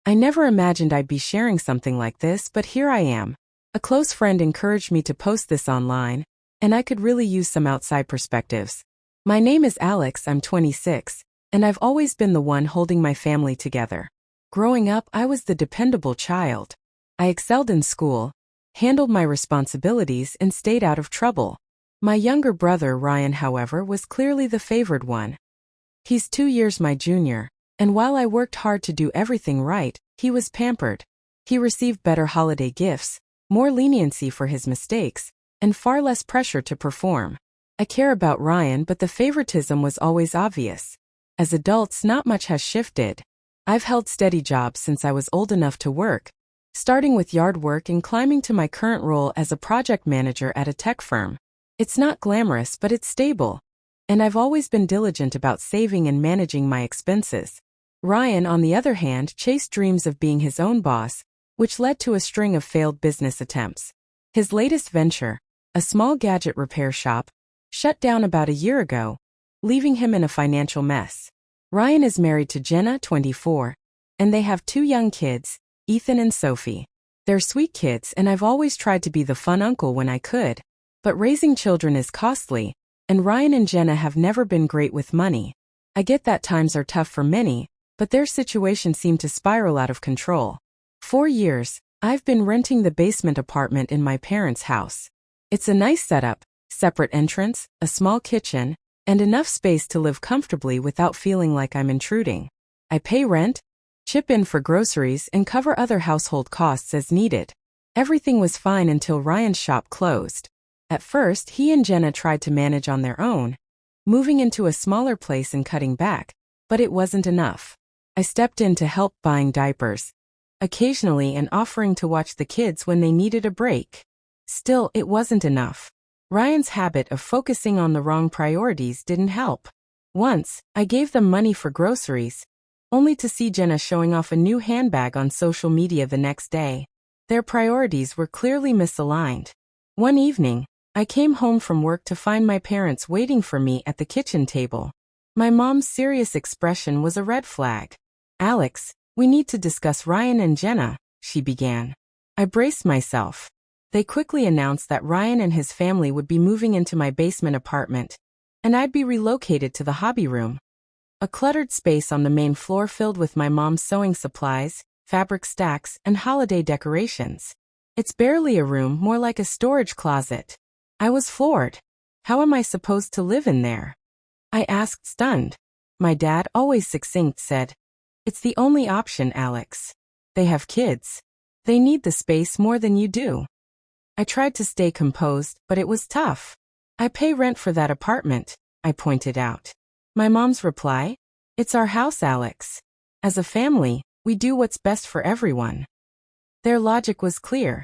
I never imagined I'd be sharing something like this, but here I am. A close friend encouraged me to post this online, and I could really use some outside perspectives. My name is Alex, I'm 26, and I've always been the one holding my family together. Growing up, I was the dependable child. I excelled in school, handled my responsibilities, and stayed out of trouble. My younger brother, Ryan, however, was clearly the favored one. He's 2 years my junior, and while I worked hard to do everything right, he was pampered. He received better holiday gifts, more leniency for his mistakes, and far less pressure to perform. I care about Ryan, but the favoritism was always obvious. As adults, not much has shifted. I've held steady jobs since I was old enough to work, starting with yard work and climbing to my current role as a project manager at a tech firm. It's not glamorous, but it's stable. And I've always been diligent about saving and managing my expenses. Ryan, on the other hand, chased dreams of being his own boss, which led to a string of failed business attempts. His latest venture, a small gadget repair shop, shut down about a year ago, leaving him in a financial mess. Ryan is married to Jenna, 24, and they have 2 young kids, Ethan and Sophie. They're sweet kids, and I've always tried to be the fun uncle when I could. But raising children is costly, and Ryan and Jenna have never been great with money. I get that times are tough for many, but their situation seemed to spiral out of control. 4 years, I've been renting the basement apartment in my parents' house. It's a nice setup, separate entrance, a small kitchen, and enough space to live comfortably without feeling like I'm intruding. I pay rent, chip in for groceries, and cover other household costs as needed. Everything was fine until Ryan's shop closed. At first, he and Jenna tried to manage on their own, moving into a smaller place and cutting back, but it wasn't enough. I stepped in to help, buying diapers, occasionally, and offering to watch the kids when they needed a break. Still, it wasn't enough. Ryan's habit of focusing on the wrong priorities didn't help. Once, I gave them money for groceries, only to see Jenna showing off a new handbag on social media the next day. Their priorities were clearly misaligned. One evening, I came home from work to find my parents waiting for me at the kitchen table. My mom's serious expression was a red flag. "Alex, we need to discuss Ryan and Jenna," she began. I braced myself. They quickly announced that Ryan and his family would be moving into my basement apartment, and I'd be relocated to the hobby room, a cluttered space on the main floor filled with my mom's sewing supplies, fabric stacks, and holiday decorations. It's barely a room, more like a storage closet. I was floored. How am I supposed to live in there? I asked, stunned. My dad, always succinct, said, "It's the only option, Alex. They have kids. They need the space more than you do." I tried to stay composed, but it was tough. "I pay rent for that apartment," I pointed out. My mom's reply, "It's our house, Alex. As a family, we do what's best for everyone." Their logic was clear.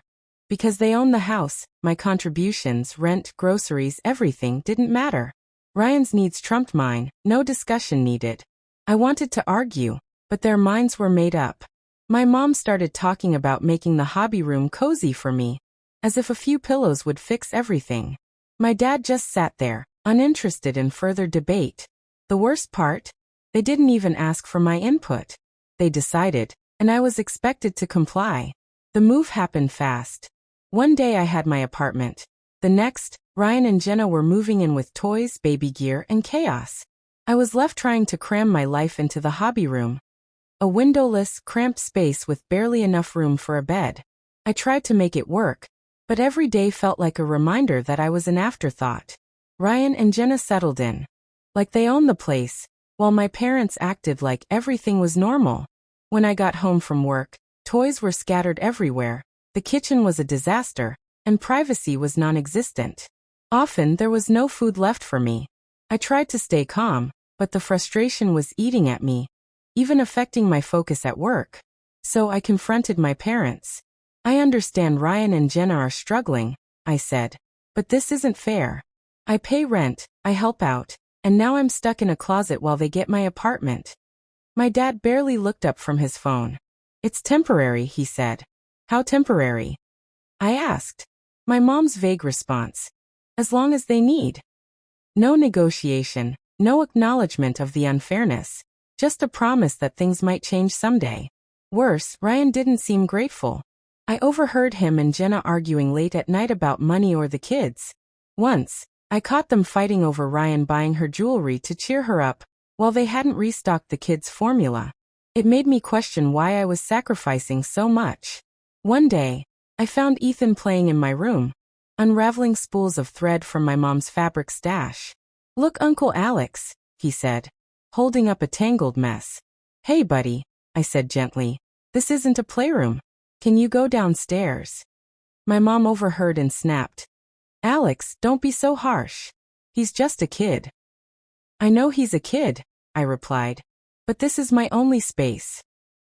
Because they own the house, my contributions, rent, groceries, everything didn't matter. Ryan's needs trumped mine, no discussion needed. I wanted to argue, but their minds were made up. My mom started talking about making the hobby room cozy for me, as if a few pillows would fix everything. My dad just sat there, uninterested in further debate. The worst part? They didn't even ask for my input. They decided, and I was expected to comply. The move happened fast. One day I had my apartment. The next, Ryan and Jenna were moving in with toys, baby gear, and chaos. I was left trying to cram my life into the hobby room, a windowless, cramped space with barely enough room for a bed. I tried to make it work, but every day felt like a reminder that I was an afterthought. Ryan and Jenna settled in, like they owned the place, while my parents acted like everything was normal. When I got home from work, toys were scattered everywhere, the kitchen was a disaster, and privacy was non-existent. Often there was no food left for me. I tried to stay calm, but the frustration was eating at me, even affecting my focus at work. So I confronted my parents. "I understand Ryan and Jenna are struggling," I said, "but this isn't fair. I pay rent, I help out, and now I'm stuck in a closet while they get my apartment." My dad barely looked up from his phone. "It's temporary," he said. "How temporary?" I asked. My mom's vague response, "As long as they need." No negotiation, no acknowledgement of the unfairness, just a promise that things might change someday. Worse, Ryan didn't seem grateful. I overheard him and Jenna arguing late at night about money or the kids. Once, I caught them fighting over Ryan buying her jewelry to cheer her up, while they hadn't restocked the kids' formula. It made me question why I was sacrificing so much. One day, I found Ethan playing in my room, unraveling spools of thread from my mom's fabric stash. "Look, Uncle Alex," he said, holding up a tangled mess. "Hey, buddy," I said gently. "This isn't a playroom. Can you go downstairs?" My mom overheard and snapped. "Alex, don't be so harsh. He's just a kid." "I know he's a kid," I replied, "but this is my only space."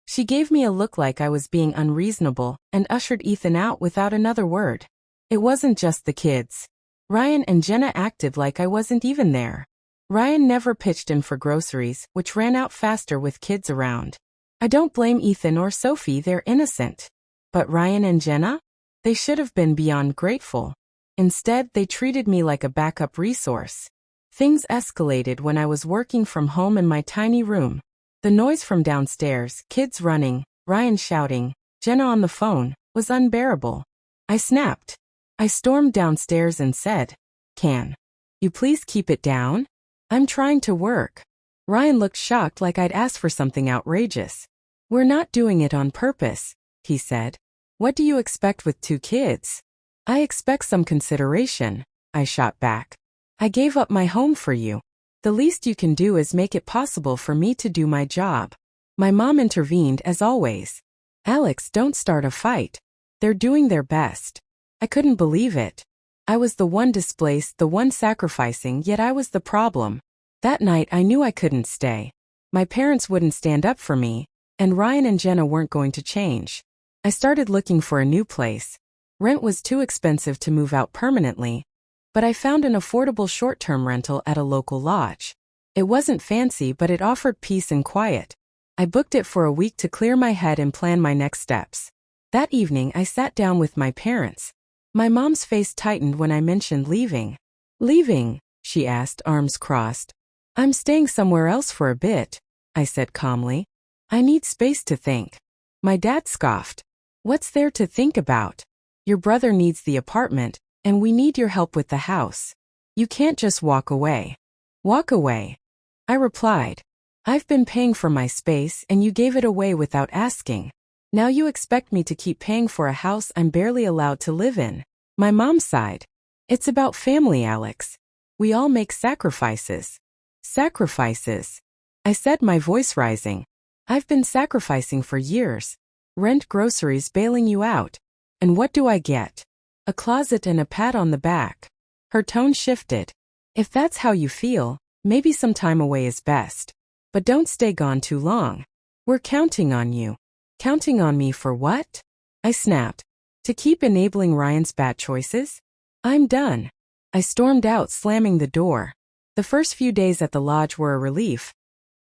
She gave me a look like I was being unreasonable and ushered Ethan out without another word. It wasn't just the kids. Ryan and Jenna acted like I wasn't even there. Ryan never pitched in for groceries, which ran out faster with kids around. I don't blame Ethan or Sophie, they're innocent. But Ryan and Jenna? They should have been beyond grateful. Instead, they treated me like a backup resource. Things escalated when I was working from home in my tiny room. The noise from downstairs, kids running, Ryan shouting, Jenna on the phone, was unbearable. I snapped. I stormed downstairs and said, "Can you please keep it down? I'm trying to work." Ryan looked shocked like I'd asked for something outrageous. "We're not doing it on purpose," he said. "What do you expect with 2 kids?" "I expect some consideration," I shot back. "I gave up my home for you. The least you can do is make it possible for me to do my job." My mom intervened as always. "Alex, don't start a fight. They're doing their best." I couldn't believe it. I was the one displaced, the one sacrificing, yet I was the problem. That night I knew I couldn't stay. My parents wouldn't stand up for me, and Ryan and Jenna weren't going to change. I started looking for a new place. Rent was too expensive to move out permanently, but I found an affordable short-term rental at a local lodge. It wasn't fancy, but it offered peace and quiet. I booked it for a week to clear my head and plan my next steps. That evening I sat down with my parents. My mom's face tightened when I mentioned leaving. "Leaving?" she asked, arms crossed. "I'm staying somewhere else for a bit," I said calmly. "I need space to think." My dad scoffed. "What's there to think about? Your brother needs the apartment, and we need your help with the house. You can't just walk away." "Walk away?" I replied. "I've been paying for my space and you gave it away without asking. Now you expect me to keep paying for a house I'm barely allowed to live in." My mom sighed. "It's about family, Alex. We all make sacrifices." "Sacrifices?" I said, my voice rising. "I've been sacrificing for years. Rent, groceries, bailing you out. And what do I get? A closet and a pat on the back." Her tone shifted. "If that's how you feel, maybe some time away is best. But don't stay gone too long. We're counting on you." "Counting on me for what?" I snapped. "To keep enabling Ryan's bad choices? I'm done." I stormed out, slamming the door. The first few days at the lodge were a relief.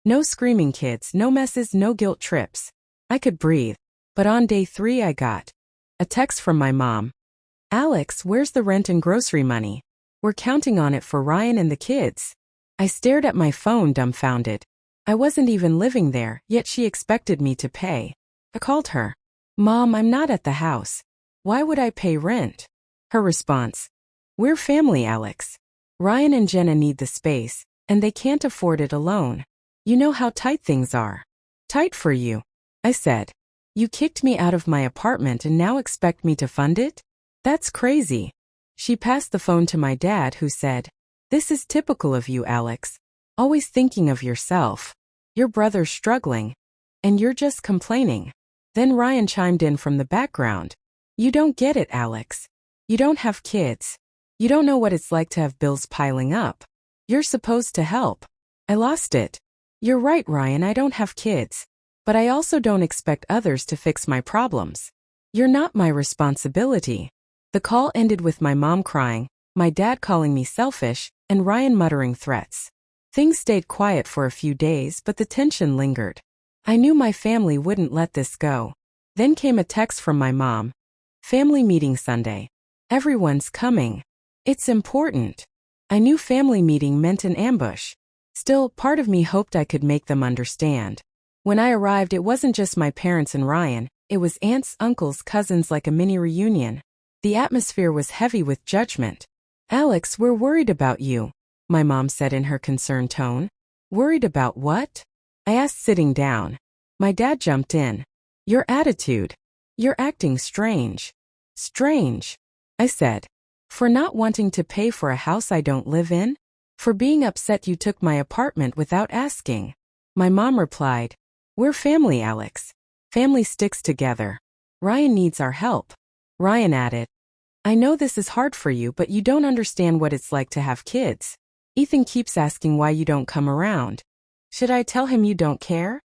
No screaming kids, no messes, no guilt trips. I could breathe. But on day 3 I got a text from my mom. "Alex, where's the rent and grocery money? We're counting on it for Ryan and the kids." I stared at my phone, dumbfounded. I wasn't even living there, yet she expected me to pay. I called her. "Mom, I'm not at the house. Why would I pay rent?" Her response. "We're family, Alex. Ryan and Jenna need the space, and they can't afford it alone. You know how tight things are." "Tight for you," I said. "You kicked me out of my apartment and now expect me to fund it? That's crazy." She passed the phone to my dad, who said, "This is typical of you, Alex. Always thinking of yourself. Your brother's struggling, and you're just complaining." Then Ryan chimed in from the background. "You don't get it, Alex. You don't have kids. You don't know what it's like to have bills piling up. You're supposed to help." I lost it. "You're right, Ryan, I don't have kids. But I also don't expect others to fix my problems. You're not my responsibility." The call ended with my mom crying, my dad calling me selfish, and Ryan muttering threats. Things stayed quiet for a few days, but the tension lingered. I knew my family wouldn't let this go. Then came a text from my mom. "Family meeting Sunday. Everyone's coming. It's important." I knew family meeting meant an ambush. Still, part of me hoped I could make them understand. When I arrived, it wasn't just my parents and Ryan, it was aunts, uncles, cousins, like a mini reunion. The atmosphere was heavy with judgment. "Alex, we're worried about you," my mom said in her concerned tone. "Worried about what?" I asked, sitting down. My dad jumped in. "Your attitude. You're acting strange." "Strange," I said. "For not wanting to pay for a house I don't live in? For being upset you took my apartment without asking?" My mom replied, "We're family, Alex. Family sticks together. Ryan needs our help." Ryan added, "I know this is hard for you, but you don't understand what it's like to have kids. Ethan keeps asking why you don't come around. Should I tell him you don't care?"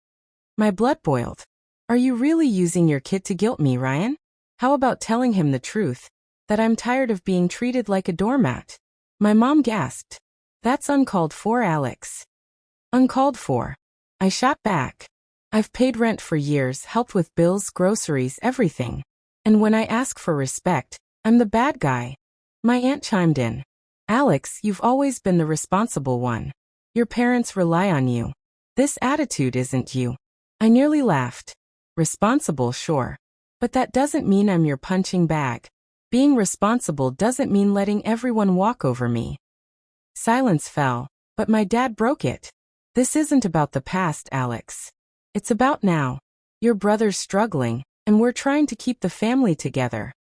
My blood boiled. "Are you really using your kid to guilt me, Ryan? How about telling him the truth, that I'm tired of being treated like a doormat?" My mom gasped. "That's uncalled for, Alex." "Uncalled for?" I shot back. "I've paid rent for years, helped with bills, groceries, everything. And when I ask for respect, I'm the bad guy." My aunt chimed in. "Alex, you've always been the responsible one. Your parents rely on you. This attitude isn't you." I nearly laughed. Responsible, sure. But that doesn't mean I'm your punching bag. Being responsible doesn't mean letting everyone walk over me. Silence fell, but my dad broke it. "This isn't about the past, Alex. It's about now. Your brother's struggling, and we're trying to keep the family together."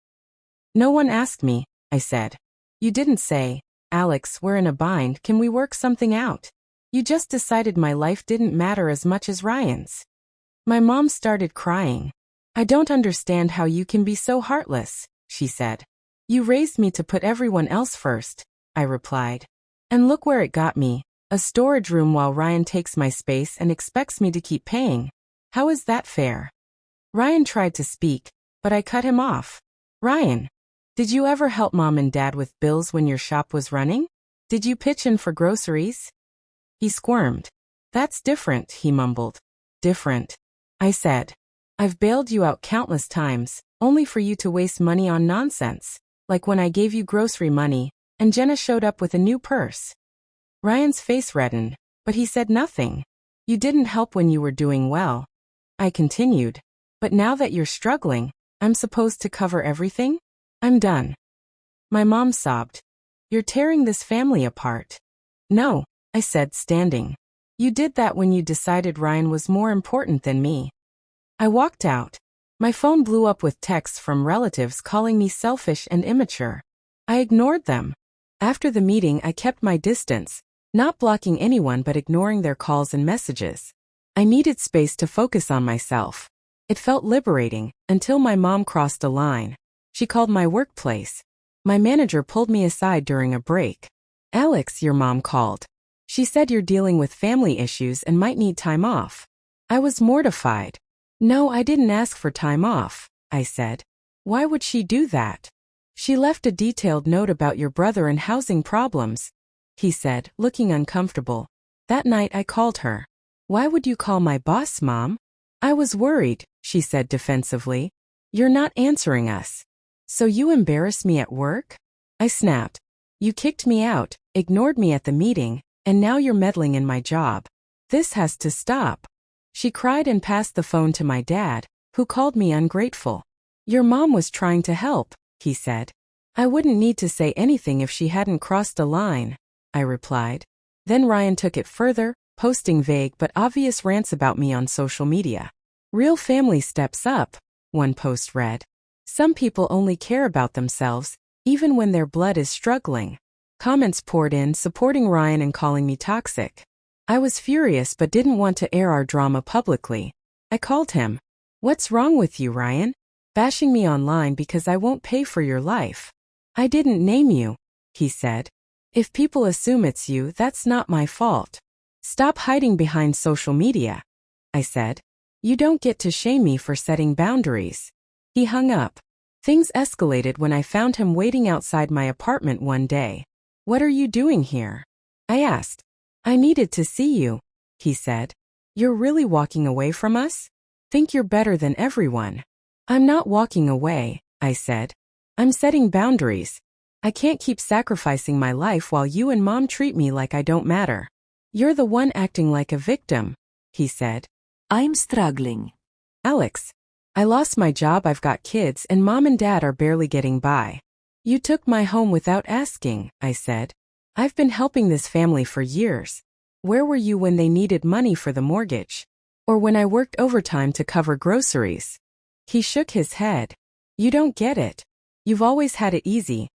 "No one asked me," I said. "You didn't say, 'Alex, we're in a bind, can we work something out?' You just decided my life didn't matter as much as Ryan's." My mom started crying. "I don't understand how you can be so heartless," she said. "You raised me to put everyone else first," I replied. "And look where it got me. A storage room while Ryan takes my space and expects me to keep paying. How is that fair?" Ryan tried to speak, but I cut him off. "Ryan, did you ever help mom and dad with bills when your shop was running? Did you pitch in for groceries?" He squirmed. "That's different," he mumbled. "Different," I said. "I've bailed you out countless times, only for you to waste money on nonsense, like when I gave you grocery money, and Jenna showed up with a new purse." Ryan's face reddened, but he said nothing. "You didn't help when you were doing well," I continued. "But now that you're struggling, I'm supposed to cover everything? I'm done." My mom sobbed. "You're tearing this family apart." "No," I said, standing. "You did that when you decided Ryan was more important than me." I walked out. My phone blew up with texts from relatives calling me selfish and immature. I ignored them. After the meeting, I kept my distance, not blocking anyone but ignoring their calls and messages. I needed space to focus on myself. It felt liberating, until my mom crossed a line. She called my workplace. My manager pulled me aside during a break. "Alex, your mom called. She said you're dealing with family issues and might need time off." I was mortified. "No, I didn't ask for time off," I said. "Why would she do that?" "She left a detailed note about your brother and housing problems," he said, looking uncomfortable. "That night I called her." "Why would you call my boss, Mom?" "I was worried," she said defensively. "You're not answering us." "So you embarrass me at work?" I snapped. "You kicked me out, ignored me at the meeting, and now you're meddling in my job. This has to stop." She cried and passed the phone to my dad, who called me ungrateful. "Your mom was trying to help," he said. "I wouldn't need to say anything if she hadn't crossed a line," I replied. Then Ryan took it further, posting vague but obvious rants about me on social media. "Real family steps up," one post read. "Some people only care about themselves, even when their blood is struggling." Comments poured in supporting Ryan and calling me toxic. I was furious but didn't want to air our drama publicly. I called him. "What's wrong with you, Ryan? Bashing me online because I won't pay for your life." "I didn't name you," he said. "If people assume it's you, that's not my fault." "Stop hiding behind social media," I said. "You don't get to shame me for setting boundaries." He hung up. Things escalated when I found him waiting outside my apartment one day. "What are you doing here?" I asked. "I needed to see you," he said. "You're really walking away from us? Think you're better than everyone." "I'm not walking away," I said. "I'm setting boundaries. I can't keep sacrificing my life while you and Mom treat me like I don't matter." "You're the one acting like a victim," he said. I'm struggling. Alex, I lost my job, I've got kids, and mom and dad are barely getting by. You took my home without asking, I said. I've been helping this family for years. Where were you when they needed money for the mortgage? Or when I worked overtime to cover groceries? He shook his head. You don't get it. You've always had it easy.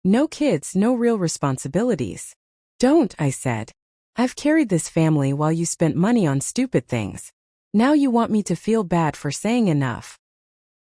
No kids, no real responsibilities. Don't, I said. I've carried this family while you spent money on stupid things. Now you want me to feel bad for saying enough.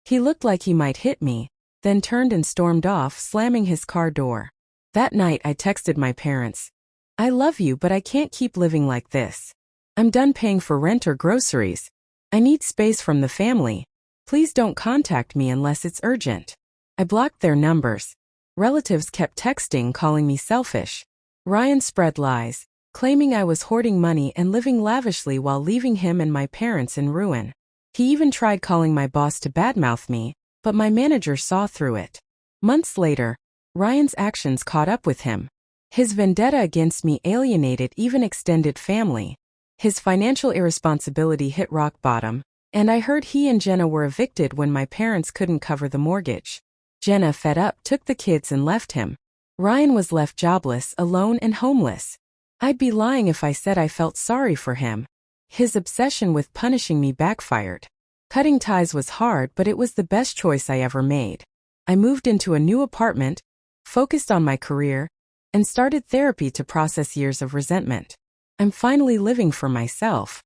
He looked like he might hit me, then turned and stormed off, slamming his car door. That night I texted my parents. I love you, but I can't keep living like this. I'm done paying for rent or groceries. I need space from the family. Please don't contact me unless it's urgent. I blocked their numbers. Relatives kept texting, calling me selfish. Ryan spread lies, claiming I was hoarding money and living lavishly while leaving him and my parents in ruin. He even tried calling my boss to badmouth me, but my manager saw through it. Months later, Ryan's actions caught up with him. His vendetta against me alienated even extended family. His financial irresponsibility hit rock bottom, and I heard he and Jenna were evicted when my parents couldn't cover the mortgage. Jenna, fed up, took the kids and left him. Ryan was left jobless, alone, and homeless. I'd be lying if I said I felt sorry for him. His obsession with punishing me backfired. Cutting ties was hard, but it was the best choice I ever made. I moved into a new apartment, focused on my career, and started therapy to process years of resentment. I'm finally living for myself.